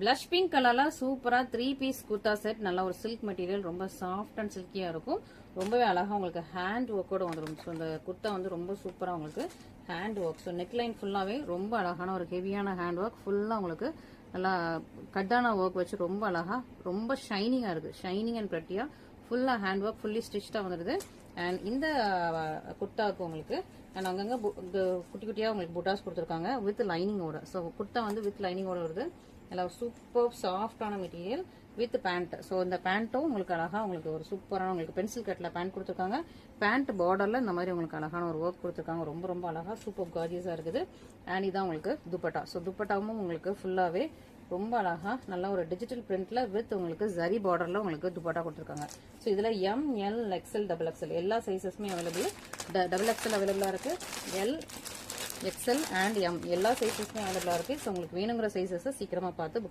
Blush pink கலர்ல சூப்பரா 3 piece kurta set. நல்ல ஒரு சில்க் மெட்டீரியல், ரொம்ப சாஃப்ட் அண்ட் சில்கியா இருக்கும். ரொம்பவே அழகா உங்களுக்கு ஹேண்ட் ஒர்க்கோட வந்துடும். ஸோ இந்த குர்தா வந்து ரொம்ப சூப்பரா உங்களுக்கு hand work. So neck line ஃபுல்லாவே ரொம்ப அழகான ஒரு ஹெவியான ஹேண்ட் ஒர்க். ஃபுல்லா உங்களுக்கு நல்லா கட்டான ஒர்க் வச்சு ரொம்ப அழகா ரொம்ப ஷைனிங்கா இருக்கு. ஷைனிங் அண்ட் பிரட்டியா ஃபுல்லா ஹேண்ட் ஒர்க் ஃபுல்லி ஸ்டிச்சா வந்துருது. அண்ட் இந்த குர்தாவுக்கு உங்களுக்கு அண்ட் அங்கங்க குட்டி குட்டியா உங்களுக்கு புட்டாஸ் கொடுத்துருக்காங்க வித் லைனிங்கோட. ஸோ குர்தா வந்து வித் லைனிங்கோட வருது. நல்லா சூப்பர் சாஃப்டான மெட்டீரியல் வித் பேண்ட். ஸோ இந்த பேண்ட்டும் உங்களுக்கு அழகா உங்களுக்கு ஒரு சூப்பரான உங்களுக்கு பென்சில் கட்ல பேண்ட் கொடுத்துருக்காங்க. பேண்ட் பார்டர்ல இந்த மாதிரி உங்களுக்கு அழகான ஒரு ஒர்க் கொடுத்துருக்காங்க. ரொம்ப ரொம்ப அழகா சூப்பர் கார்ஜியஸா இருக்குது. அண்ட் இதான் உங்களுக்கு துப்பட்டா. ஸோ துப்பட்டாவும் உங்களுக்கு ஃபுல்லாவே ரொம்ப அழகா நல்ல ஒரு டிஜிட்டல் பிரிண்ட்ல வித் உங்களுக்கு ஜரி பார்டர்ல உங்களுக்கு துப்பட்டா கொடுத்துருக்காங்க. ஸோ இதுல M, L, XL, double XL எல்லா சைசஸுமே அவைலபிள். டபுள் எக்ஸ்எல் அவைலபிளா இருக்கு. எல், எக்ஸ்எல் அண்ட் எம் எல்லா சைசஸுமே அவைலபிளா இருக்கு. ஸோ உங்களுக்கு வேணுங்கிற சைசஸை சீக்கிரமா பார்த்து புக்